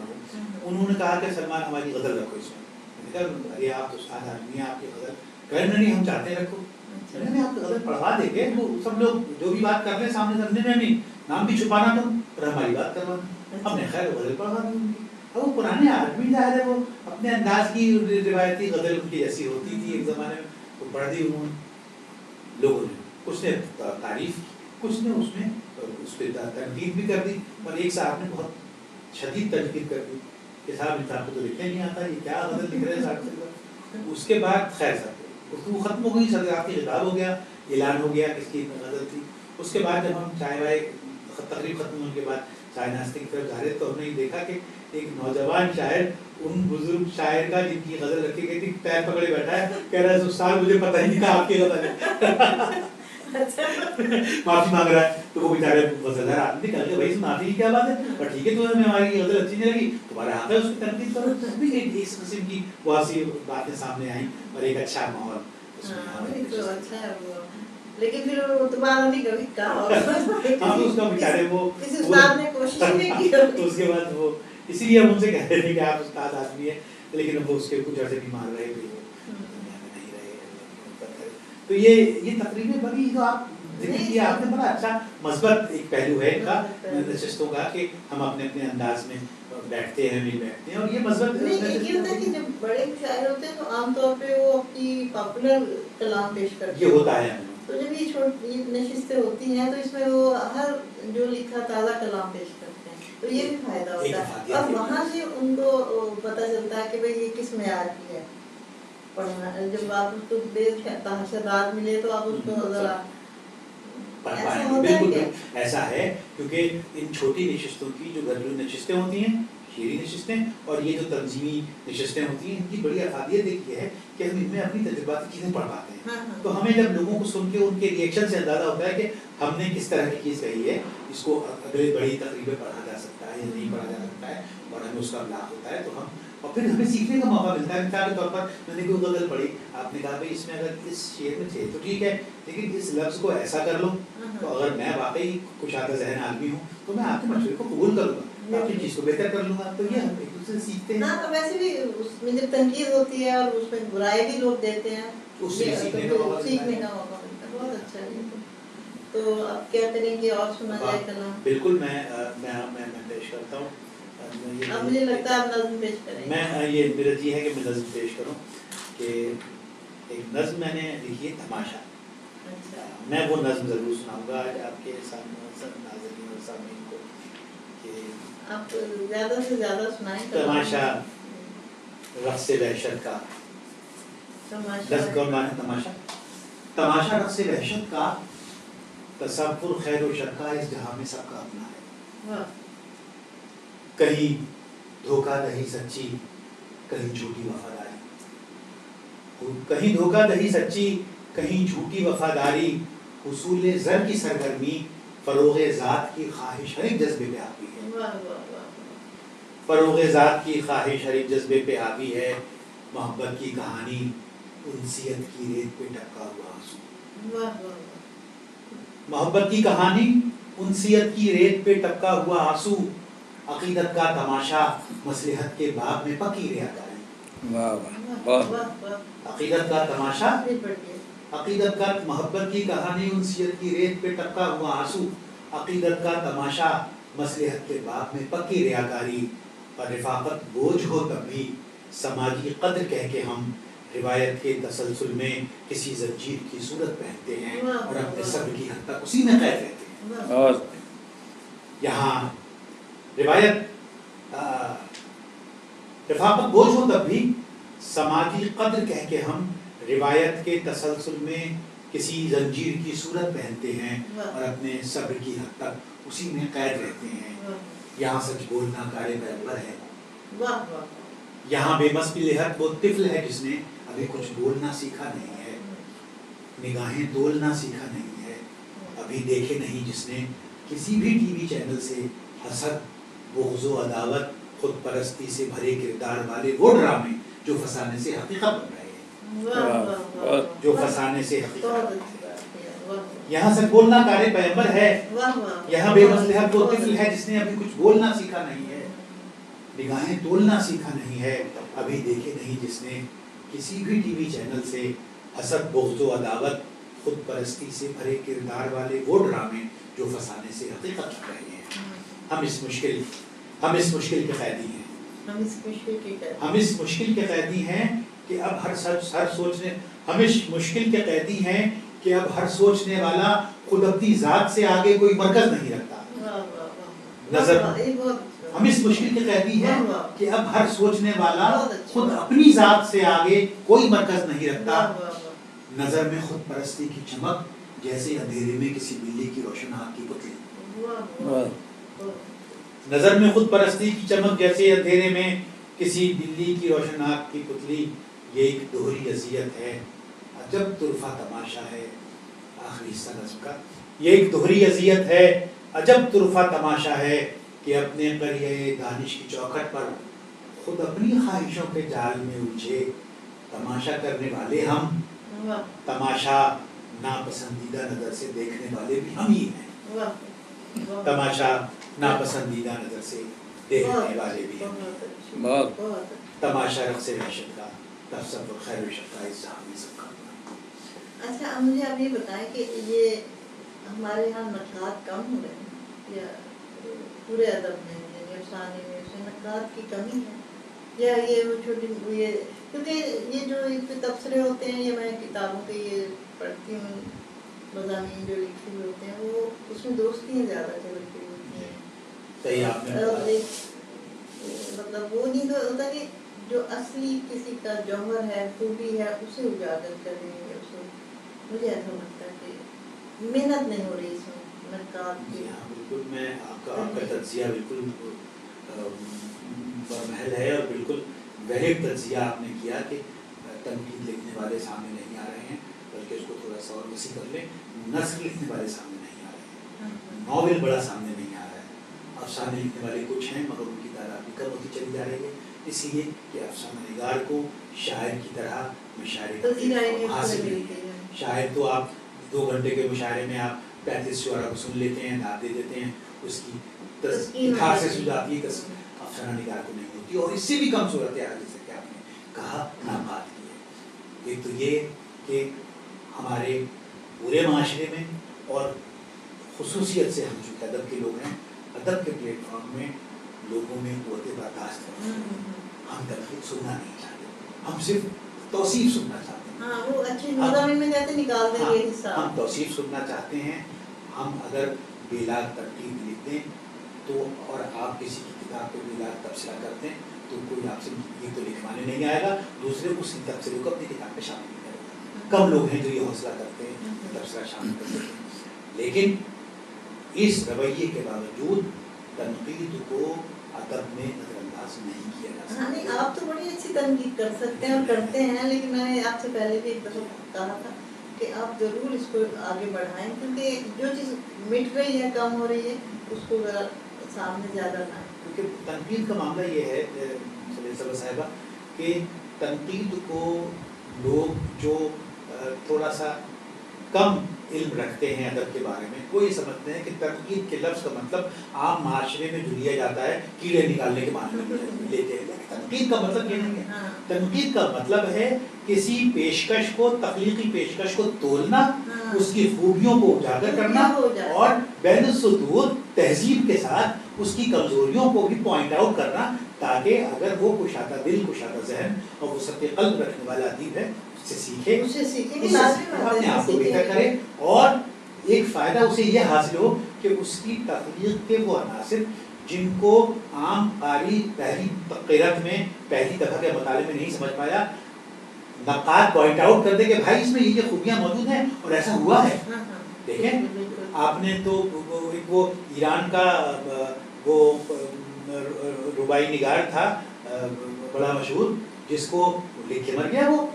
انہوں نے کہا کہ سلمان ہماری غزل رکھو اس میں. میں نے کہا ارے آپ تو استاد آدمی ہیں، آپ کی غزل. کہنے نہیں، ہم چاہتے ہیں رکھو. میں نے آپ کی غزل پڑھوا دیں گے، وہ سب لوگ جو بھی بات کر لیں سامنے سامنے، نہیں نام بھی چھپانا تم اور ہماری بات کروانا. ہم نے خیر غزل پڑھوا دی ان کی. اب وہ پرانے آدمی ظاہر ہے، وہ اپنے انداز کی روایتی غزل ان کی جیسی ہوتی تھی ایک زمانے میں، وہ پڑھ دی انہوں نے. لوگوں نے کچھ نے تعریف کی، کچھ نے اس پہ تنقید بھی کر دی، اور ایک صاحب نے بہت شدید تنقید کر دی کہ صاحب انسان کو تو لکھنے نہیں آتا، یہ کیا غزل لکھ رہے ہیں صاحب. اس کے بعد خیر صاحب گفتگو ختم ہو گئی، صدارتی خطاب ہو گیا، اعلان ہو گیا کس کی غزل تھی. اس کے بعد جب ہم چائے وائے تقریب ختم ہونے کے بعد چائے ناشتے کی طرف جا رہے تو ہم نے دیکھا کہ ایک نوجوان شاعر ان بزرگ شاعر کا جن کی غزل رکھی گئی تھی پیر پکڑے بیٹھا ہے، کہہ رہا ہے استاد مجھے پتہ ہی نہیں تھا آپ کی غزل ہے. معافی مانگ رہا ہے. تو وہ بیچارے غزلدار آدمی کہہ رہے بھائی معافی کی کیا بات ہے، اور ٹھیک ہے تمہیں ہماری غزل اچھی نہیں لگی، تمہارا حق ہے اس کی تنقید کرو. اس قسم کی بہت سی باتیں سامنے آئیں اور ایک اچھا ماحول. لیکن پھر وہ دوبارہ نہیں کبھی کہا، اس کا بیچارے وہ کسی استاد نے کوشش نہیں کی. اس کے بعد وہ اسی لیے ہم ان سے کہہ رہے تھے کہ آپ استاد آدمی ہیں، لیکن وہ اس کے کچھ عرصے نہیں مان رہے، پھر وہ دنیا میں نہیں رہے. تو یہ تقریباً بڑی جو آپ ذکر کیا آپ نے، بڑا اچھا مثبت ایک پہلو ہے ان کا نشستوں کا، کہ ہم اپنے اپنے انداز میں بیٹھتے ہیں، مل بیٹھتے ہیں. اور یہ مثبت یہ ہوتا ہے کہ جب بڑے شاعر ہوتے ہیں تو عام طور پہ وہ اپنی پاپولر کلام پیش کرتے ہیں. یہ ہوتا ہے. تو جب یہ چھوٹی نشستیں ہوتی ہیں تو اس میں وہ ہر جو لکھا تازہ کلام پیش کرتے ہیں، تو یہ بھی فائدہ ہوتا ہے. اور وہاں سے ان کو پتہ چلتا ہے کہ بھئی یہ کس معیار کی ہے پڑھنا. جب آپ اس کو بے تحاشرات ملے تو آپ اس کو ذرا ایسا ہوتا ہے. بالکل ایسا ہے، کیونکہ ان چھوٹی نشستوں کی جو گھریلو نشستیں ہوتی ہیں تشہیری نشستیں اور یہ جو تنظیمی نشستیں ہوتی ہیں، ان کی بڑی افادیت ایک یہ ہے کہ ہم ان میں اپنی تجرباتی چیزیں پڑھ پاتے ہیں. تو ہمیں جب لوگوں کو سن کے ان کے ریئیکشن سے اندازہ ہوتا ہے کہ ہم نے کس طرح کی چیز کہی ہے، اس کو اگلے بڑی تقریب میں پڑھا جا سکتا ہے یا نہیں پڑھا جا سکتا ہے، اور ہمیں اس کا ابلاغ ہوتا ہے، تو ہم اور پھر ہمیں سیکھنے کا موقع ملتا ہے. مثال کے طور پر میں نے کوئی غزل پڑھی، آپ نے کہا بھائی اس میں اگر اس شعر میں تھے تو ٹھیک ہے، لیکن اس لفظ کو ایسا کر لو. تو اگر میں واقعی کچھ آدھا ذہن آدمی ہوں تو میں آپ کے مشورے کو قبول کروں گا، آپ کی چیز کو بہتر کر لوں گا. تو یہ ہم ایک دوسرے سے سیکھتے ہیں. تو ویسے بھی اس میں جب تنقید ہوتی ہے اور اس میں برائی بھی لوگ دیتے ہیں، اس سے سیکھنے کا موقع ملتا ہے. بہت اچھا ہے. تو آپ کیا کریں گے اور سنا جائے کلام؟ بالکل میں پیش کرتا ہوں. اب مجھے لگتا ہے آپ نظم پیش کریں. میں یہ میرا جی ہے کہ میں نظم پیش کروں کہ ایک نظم میں نے لکھی ہے تماشا. میں وہ نظم ضرور سناؤں گا آج آپ کے سامنے ناظرین اور سامعین کو کہ آپ زیادہ سے زیادہ سنائیں. تماشا رقص وحشت کا. نظم کا عنوان ہے تماشا. تماشا رقص وحشت کا، تصور خیر و شر کا، اس جہاں میں سب کا اپنا ہے. کہیں دھوکہ دہی سچی، کہیں جھوٹی وفاداری. کہیں دھوکہ دہی سچی، کہیں جھوٹی وفاداری. حصول زر کی سرگرمی، فروغ ذات کی خواہش ہر ایک جذبے پہ حاوی ہے. فروغ ذات کی خواہش ہر ایک جذبے پہ حاوی ہے. محبت کی کہانی، انسیت کی ریت پہ ٹپکا ہوا آنسو. محبت کی کہانی، انسیت کی ریت پہ ٹپکا ہوا آنسو. عقیدت کا تماشا، مصلحت کے باب میں پکی ریاکاری. عقیدت کا تماشا، عقیدت کا محبت کی کہانی، انسیت کی ریت پہ ٹپکا ہوا آنسو. عقیدت کا تماشا، مصلحت کے باب میں پکی ریاکاری. اور رفاقت بوجھ ہو تب بھی سماجی قدر کہہ کے ہم روایت کے تسلسل میں کسی زنجیر کی صورت پہنتے ہیں اور اپنے صبر کی حد تک اسی میں قید رہتے ہیں. یہاں روایت رفاقت بوجھ ہو تب بھی سماجی قدر کہہ کے ہم روایت کے تسلسل میں کسی زنجیر کی صورت پہنتے ہیں اور اپنے صبر کی حد تک اسی میں قید رہتے ہیں. یہاں سچ بولنا کارے پیغمبر ہے. یہاں بے مصلحت وہ طفل ہے جس نے ابھی کچھ بولنا سیکھا نہیں ہے. نگاہیں تولنا سیکھا نہیں ہے. ابھی دیکھے نہیں جس نے کسی بھی ٹی وی چینل سے حسد، بغض و عداوت، خود پرستی سے بھرے کردار والے وہ ڈرامے جو فسانے سے حقیقت بن رہے ہیں. جو فسانے سے حقیقت بن رہے ہیں. یہاں سچ بولنا کارے پیغمبر ہے. یہاں بے مصلحت وہ طفل ہے جس نے ابھی کچھ بولنا سیکھا نہیں ہے. نگاہیں تولنا سیکھا نہیں ہے. ابھی دیکھے نہیں جس نے کسی بھی ٹی وی چینل سے حسد، بغض و عداوت، خود پرستی سے بھرے کردار والے وہ ڈرامے جو فسانے سے حقیقت بن رہے ہیں. ہم اس مشکل کے قیدی ہیں. ہم اس مشکل کے قیدی ہیں کہ اب ہر سوچنے ہم اس مشکل کے قیدی ہیں کہ اب ہر سوچنے والا خود اپنی ذات سے آگے کوئی مرکز نہیں رکھتا. نظر ہم اس مشکل کے قیدی ہیں کہ اب ہر سوچنے والا خود اپنی ذات سے آگے کوئی مرکز نہیں رکھتا. نظر میں خود پرستی کی چمک جیسے اندھیرے میں کسی بلی کی روشن آنکھ کی پتلی. نظر میں خود پرستی کی چمک جیسے اندھیرے میں کسی بلی کی روشن آنکھ کی پتلی. یہ ایک دوہری اذیت ہے، عجب طرفہ تماشا ہے. آخری حصہ نظم کا. یہ ایک دوہری اذیت ہے، عجب طرفہ تماشا ہے کہ اپنے قریہ دانش کی چوکھٹ پر خود اپنی خواہشوں کے جال میں الجھے. تماشا کرنے والے ہم، تماشا ناپسندیدہ نظر سے دیکھنے والے بھی ہم ہی ہیں. تماشا ناپسندیدہ نظر سے دیکھنے والے بھی ہم ہی ہیں. تماشا رقص وحشت کا، تصور خیر و شر کا، اس جہاں میں سب کا. اچھا اب مجھے آپ یہ بتائیں کہ یہ ہمارے یہاں نقاد کم ہو رہے ہیں یا پورے ادب میں یعنی افسانے میں سے نقاد کی کمی ہے، یا یہ وہ چھوٹی یہ کیونکہ یہ جو تبصرے ہوتے ہیں یہ میں کتابوں کے یہ پڑھتی ہوں، مضامین جو لکھے ہوئے ہوتے ہیں وہ اس میں دوستیاں زیادہ چلتی ہوتی ہیں. مطلب وہ نہیں ہوتا کہ جو اصلی کسی کا جوہر ہے، خوبی ہے، اسے اجاگر کریں گے. اسے مجھے ایسا لگتا ہے کہ محنت نہیں ہو رہی اس میں نقاد کی. بالکل میں آپ کا تجزیہ بالکل محل ہے اور بالکل ویلڈ تجزیہ آپ نے کیا کہ تنقید لکھنے والے سامنے نہیں آ رہے ہیں، بلکہ اس کو تھوڑا سا اور وسیع کر لیں، نثر لکھنے والے سامنے نہیں آ رہے ہیں، ناول بڑا سامنے نہیں آ رہا ہے، افسانے لکھنے والے کچھ ہیں مگر ان کی تعداد بھی کم ہوتی چلی جا رہی ہے، اس لیے کہ افسانہ نگار کو شاعر کی طرح مشاعرے کا حاصل نہیں ہے۔ شاعر تو آپ 2 گھنٹے کے مشاعرے میں آپ 35 شعرا کو سن لیتے ہیں، داد دے دیتے ہیں، اس کی خاصیت ہو جاتی ہے، افسانہ نگار کو نہیں ہوتی، اور اس سے بھی کم صورت حال جیسے کہ آپ نے کہا ناقاد کی ہے۔ ایک تو یہ کہ ہمارے پورے معاشرے میں اور خصوصیت سے ہم جو ادب کے لوگ ہیں، ادب کے پلیٹ فارم میں لوگوں میں قوت برداشت ہے، ہم تنقید سننا نہیں چاہتے، ہم صرف توصیف سننا چاہتے ہیں۔ ہاں وہ اچھے مضامین میں کہتے نکال دیں یہ حصہ، ہم توصیف سننا چاہتے ہیں۔ ہم اگر بلا ترتیب لکھ دیں تو، اور آپ کسی کی کتاب پہ بلا تبصرہ کرتے ہیں تو کوئی آپ سے یہ تو لکھوانے نہیں آئے گا، دوسرے اس تبصرے کو اپنی کتاب میں شامل نہیں کرے گا۔ کم لوگ ہیں جو یہ حوصلہ کرتے ہیں تبصرہ شامل کر سکتے ہیں، لیکن اس رویے کے باوجود تنقید کو ادب میں نظر انداز نہیں کیا جا سکتا۔ نہیں آپ تو بڑی اچھی تنقید کر سکتے ہیں اور کرتے ہیں، لیکن میں نے آپ سے پہلے بھی ایک دفعہ کہا تھا کہ آپ ضرور اس کو آگے بڑھائیں، کیونکہ جو چیز مٹ رہی ہے، کم ہو رہی ہے، اس کو ذرا سامنے زیادہ لائیں۔ کیونکہ تنقید کا معاملہ یہ ہے سلیسہ صاحبہ کہ تنقید کو لوگ جو تھوڑا سا کم علم رکھتے ہیں ادب کے بارے میں، وہ یہ سمجھتے ہیں کہ تنقید کے لفظ کا مطلب عام معاشرے میں جو لیا جاتا ہے کیڑے نکالنے کے معنی میں لیتے ہیں، تنقید کا مطلب یہ نہیں ہے۔ تنقید کا مطلب ہے کسی پیشکش کو، تخلیقی پیشکش کو تولنا، اس کی خوبیوں کو اجاگر کرنا اور بین السطور تہذیب کے ساتھ اس کی کمزوریوں کو بھی پوائنٹ آؤٹ کرنا، تاکہ اگر وہ کشادہ دل، کشادہ ذہن اور وسعت قلب رکھنے والا ادیب ہے اس سے سیکھے، اپنے آپ کو بہتر کرے، اور ایک فائدہ اسے یہ حاصل ہو کہ اس کی تخلیق کے وہ عناصر جن کو عام قاری پہلی قرأت میں، پہلی دفعہ کے مطالعے میں نہیں سمجھ پایا، نقاد پوائنٹ آؤٹ کر دے کہ بھائی اس میں یہ خوبیاں موجود ہیں اور ایسا ہوا ہے۔ دیکھیں آپ نے تو وہ ایران کا وہ ربائی نگار تھا بڑا مشہور، جس کو لکھ کے مر گیا، وہ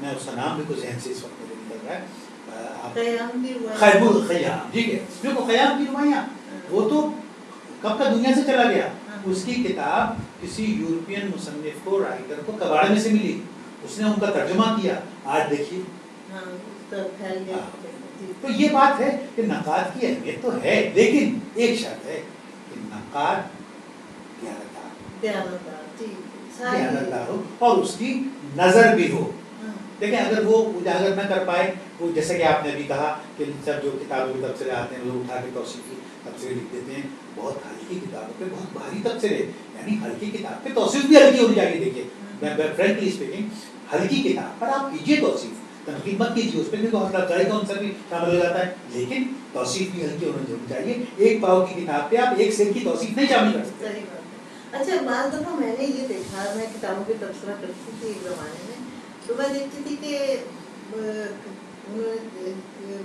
میں اس کا نام بھی کچھ ذہن سے اس وقت مجھے نکل رہا ہے، خیبر خیام، ٹھیک ہے، جو خیام کی روایاں، وہ تو کب کا دنیا سے چلا گیا۔ اس کی کتاب کسی یورپین مصنف کو، رائٹر کو کباڑے میں سے ملی، اس نے ان کا ترجمہ کیا، آج دیکھیے۔ تو یہ بات ہے کہ نقاد کی اہمیت تو ہے، لیکن ایک شرط ہے کہ نقاد دیانتدار ہو اور اس کی نظر بھی ہو۔ دیکھیں اگر وہ اجاگر نہ کر پائے، وہ جیسے کہ آپ نے بھی کہا کہ سب جو کتابوں کے تبصرے آتے ہیں لوگ اٹھا کے توصیفی تبصرے لکھ دیتے ہیں، بہت ہلکی کتابوں پہ بہت بھاری تبصرے، یعنی ہلکی کتاب پہ توصیف بھی ہلکی ہونی چاہیے۔ دیکھیے میں فرینکلی اسپیکنگ، ہلکی کتاب پر آپ کیجیے توصیف، تنقید مت کیجیے، اس پہ بھی بہت افزائی کا عنصر بھی شامل ہو جاتا ہے، لیکن توصیف بھی ہلکی ہونی چاہیے۔ ایک پاؤ کی کتاب پہ آپ ایک سیر کی توصیف نہیں شامل کر سکتے۔ اچھا بعض دفعہ میں نے یہ دیکھا، میں کتابوں پہ تبصرہ کرتی تھی ایک زمانے میں، تو میں دیکھتی تھی کہ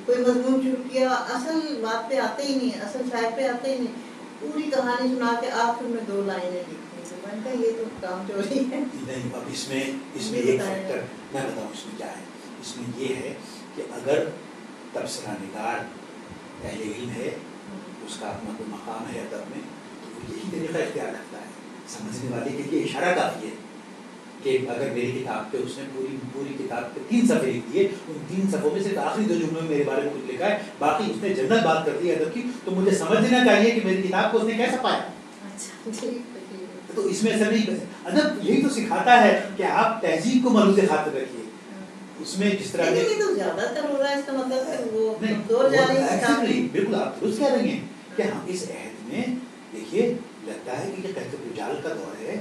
کوئی مضمون شروع کیا، اصل بات پہ آتے ہی نہیں، اصل شاعر پہ آتے ہی نہیں، پوری کہانی سنا کے آخر میں 2 لائنیں لکھتی تھی۔ میں نے کہا یہ تو کام چوری ہے۔ نہیں، اب اس میں ایک فیکٹر میں بتاؤں اس میں کیا ہے، اس میں یہ ہے کہ اگر تبصرہ نگار اہل علم ہے، اس کا اپنا کوئی مقام ہے ادب میں، تو وہ یہی طریقہ اختیار رکھتا ہے۔ سمجھنے والے کے لیے اشارہ کافی ہے کہ اگر میری کتاب پہ اس نے پوری کتاب پہ 3 صفحے لکھ دیے، ان 3 صفحوں میں صرف آخری 2 جملوں میں میرے بارے میں کچھ لکھا ہے، باقی اس نے جنت بات کر دی ادب کی، تو مجھے سمجھ لینا چاہیے کہ میری کتاب کو اس نے کیسا پایا۔ تو اس میں ایسا نہیں، ادب یہی تو سکھاتا ہے کہ آپ تہذیب کو ملوث خاطر رکھیے، اس میں جس طرح یہ تو زیادہ تر ہو رہا ہے، اس کا مطلب ہے وہ کمزور جا رہی ہے۔ بالکل آپ درست کہہ رہی ہیں کہ ہم اس عہد میں دیکھیے لگتا ہے کہ یہ قحط الرجال کا دور ہے،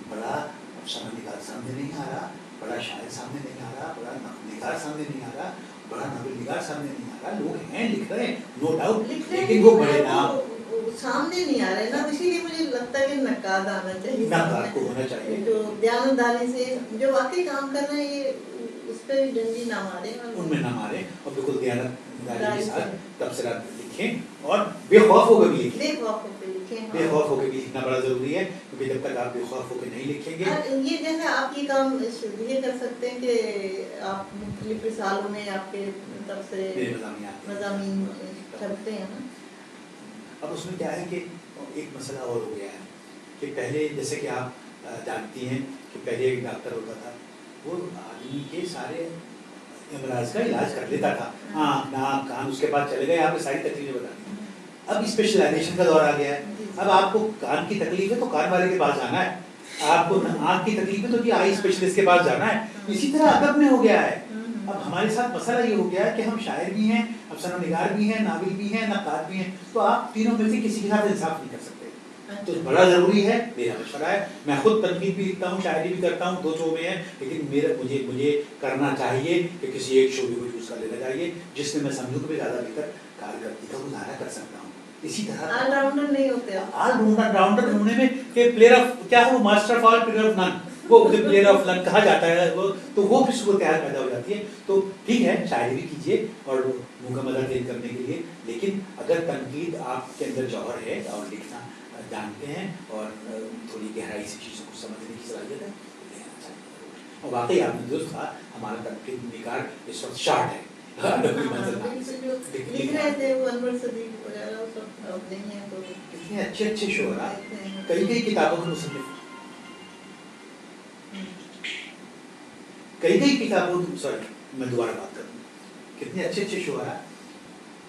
بڑا افسانہ نگار سامنے نہیں آ رہا، بڑا شاعر سامنے نہیں آ رہا، بڑا نغمہ سامنے نہیں آ رہا، بڑا ناول نگار سامنے نہیں آ رہا، لوگ ہیں لکھ رہے ہیں نو ڈاؤٹ، لیکن وہ بڑے نام سامنے نہیں آ رہے نا، اسی لیے مجھے لگتا ہے کہ نقاد آنا چاہیے، نقاد کو ہونا چاہیے، جو دیانتداری سے جو واقعی کام کر رہے ہیں، اس پہ بھی ڈنڈی نہ مارے، ان میں نہ مارے، اور بالکل دیانتداری کے ساتھ تبصرہ لکھیں اور بے خوف ہو کے بھی لکھیں. بے خوف ہو کے لکھیں. بے خوف ہو کے بھی لکھنا بڑا ضروری ہے، کیونکہ جب تک آپ بے خوف ہو کے نہیں لکھیں گے. یہ جیسے آپ یہ کام یہ کر سکتے ہیں کہ آپ مختلف رسالوں میں آپ کے تبصرے مضامین چھپتے ہیں نا. اب اس میں کیا ہے کہ ایک مسئلہ اور ہو گیا ہے کہ پہلے جیسے کہ آپ جانتی ہیں کہ پہلے ایک ڈاکٹر ہوتا تھا، وہ آدمی کے سارے امراض کا علاج کر لیتا تھا، آنکھ ناک کان، اس کے بعد چلے گئے آپ نے ساری تکلیفیں بتا دی. اب اسپیشلائزیشن کا دور آ گیا ہے. اب آپ کو کان کی تکلیف ہے تو کان والے کے پاس جانا ہے، آپ کو آنکھ کی تکلیف ہے تو جی آئی اسپیشلسٹ کے پاس جانا ہے. اسی طرح ادب میں ہو گیا ہے. اب ہمارے ساتھ مسئلہ یہ ہو گیا ہے کہ ہم شاعر بھی ہیں، افسانہ نگار بھی ہیں، ناول بھی ہیں، نقاد بھی ہیں، تو آپ تینوں میں سے کسی کے ساتھ انصاف نہیں کر سکتے. تو بڑا ضروری ہے، میرا مشورہ ہے، میں خود تنقید بھی لکھتا ہوں، شاعری بھی کرتا ہوں، 2 شعبے ہیں، لیکن مجھے کرنا چاہیے کہ کسی ایک شعبے کو چوز کر لینا چاہیے جس میں میں سمجھوں کہ زیادہ بہتر کارکردگی کا مظاہرہ کر سکتا ہوں. اسی طرح آل راؤنڈر نہیں ہوتے، آل راؤنڈر ہونے میں کہ پلیئر آف کیا ہے، وہ master of all player of none, وہ پلیئر آف نن کہا جاتا ہے، وہ بھی صورتحال پیدا ہو جاتی ہے. تو ٹھیک ہے شاعری بھی کیجیے اور منہ کا مزہ تیز کرنے کے لیے، لیکن اگر تنقید آپ کے اندر جوہر ہے اور لکھنا جانتے ہیں اور تھوڑی گہرائی سے چیزوں کو سمجھنے کی صلاحیت ہے تو لینا چاہیے. اور واقعی آپ نے درست کہا، ہمارا تنقید نگار اس وقت شارٹ ہے. لکھ رہے تھے وہ انور صدیق وغیرہ سب اب نہیں ہیں، تو اتنے اچھے شعراء، کئی کتابوں کے مصنف، کئی کتابوں میں دوبارہ بات کروں، کتنے اچھے شعراء،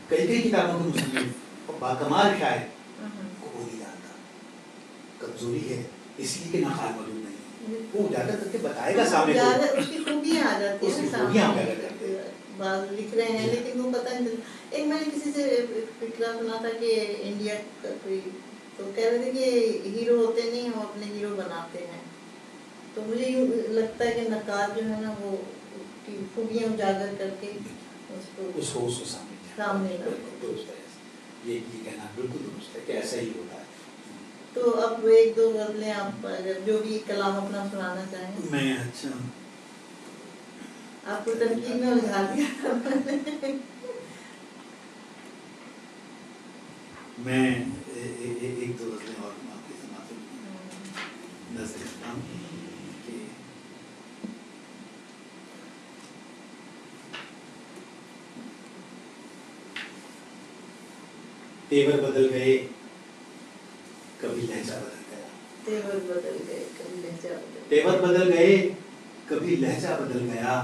کئی کتابوں کے مصنف اور باکمال شاعر کو وہ نہیں جانتا. کمزوری ہے اس لیے کہ ناخوال موجود نہیں ہے، وہ اجاگر کر کے بتائے گا سامنے کو، اس کی خوبیاں آ جاتی ہیں، اس کی خوبیاں اجاگر کرتے ہیں. بعض لکھ رہے ہیں لیکن وہ پتہ نہیں چلتا. ایک میں نے کسی سے فکرہ سنا تھا کہ انڈیا کا کوئی، تو کہہ رہے تھے کہ ہیرو ہوتے نہیں، ہم اپنے ہیرو بناتے ہیں. تو مجھے یوں لگتا ہے کہ نقاد جو ہے نا وہ خوبیاں اجاگر کر کے اس کو سامنے درست ہے. یہ کہنا بالکل درست ہے کہ ایسا ہی ہوتا ہے. تو اب 1-2 غزلیں آپ اگر جو بھی کلام اپنا سنانا چاہیں. میں اچھا آپ کو تنقید میں الجھا دیا. میں 1-2 غزلیں اور آپ کے سماعت نظر رکھتا ہوں کہ تیور بدل گئے کبھی لہجہ بدل گیا. تیور بدل گئے کبھی لہجہ بدل گیا. تیور بدل گئے کبھی لہجہ بدل گیا،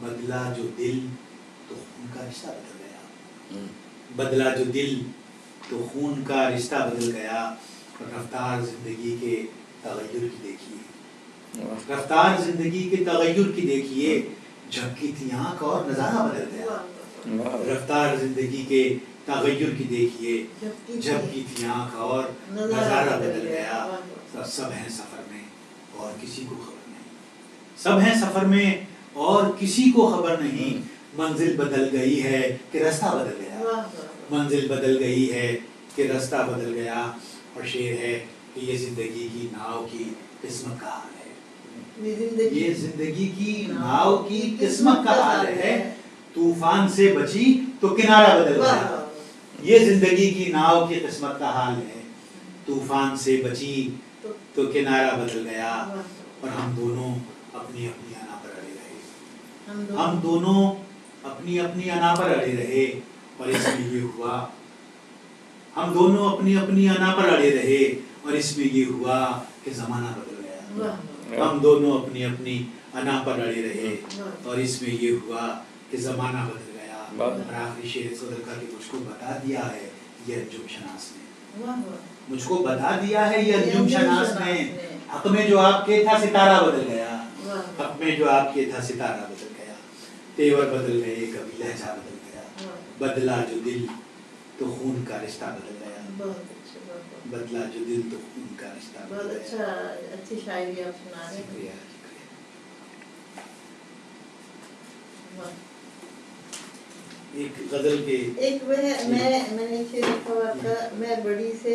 بدلا جو دل تو خون کا رشتہ بدل گیا. بدلا جو دل تو خون کا رشتہ بدل گیا. رفتار زندگی کے تغیر کی دیکھیے، رفتار زندگی کے تغیر کی دیکھیے، جھپکی تھی آنکھ اور نظارہ بدل گیا. رفتار زندگی کے تغیر کی دیکھیے، جھپکی تھی آنکھ اور نظارہ بدل گیا. سب ہیں سفر میں اور کسی کو خبر نہیں، سب ہیں سفر میں اور کسی کو خبر نہیں. منزل بدل گئی ہے کہ رستہ بدل گیا، منزل بدل گئی ہے کہ رستہ بدل گیا. اور شعر ہے کہ یہ زندگی کی ناؤ کی قسمت کا حال ہے، یہ زندگی کی ناؤ کی قسمت کا حال ہے. طوفان سے بچی تو کنارہ بدل گیا، یہ زندگی کی ناؤ کی قسمت کا حال ہے. طوفان سے بچی تو کنارہ بدل گیا. اور ہم دونوں اپنی اپنی انا پر اڑے رہے، ہم دونوں اپنی اپنی انا پر اڑے رہے. اور اس میں یہ ہوا، ہم دونوں اپنی اپنی انا پر اڑے رہے، اور اس میں یہ ہوا کہ زمانہ بدل گیا. ہم دونوں اپنی اپنی انا پر اڑے رہے اور اس میں یہ ہوا کہ زمانہ بدل گیا. اور آخری شعر صدر کا کہ مجھ کو بتا دیا ہے یہ انجم شناس نے، مجھ کو بتا دیا ہے یہ انجم شناس نے، حق میں جو آپ کے تھا ستارہ بدل گیا، حق میں جو آپ کے تھا ستارہ بدل گیا. تیور بدل گئے کبھی لہجہ بدل گیا، بدلا جو دل تو خون کا رشتہ بدل گیا. بدلا جو دل تو خون کا رشتہ بدل گیا. بہت اچھا، اچھی شاعری آپ سنا رہے ہیں. شکریہ. ایک غزل کے ایک میں نے شعر لکھا ہوا تھا، میں بڑی سے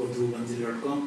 urdumanzil.com,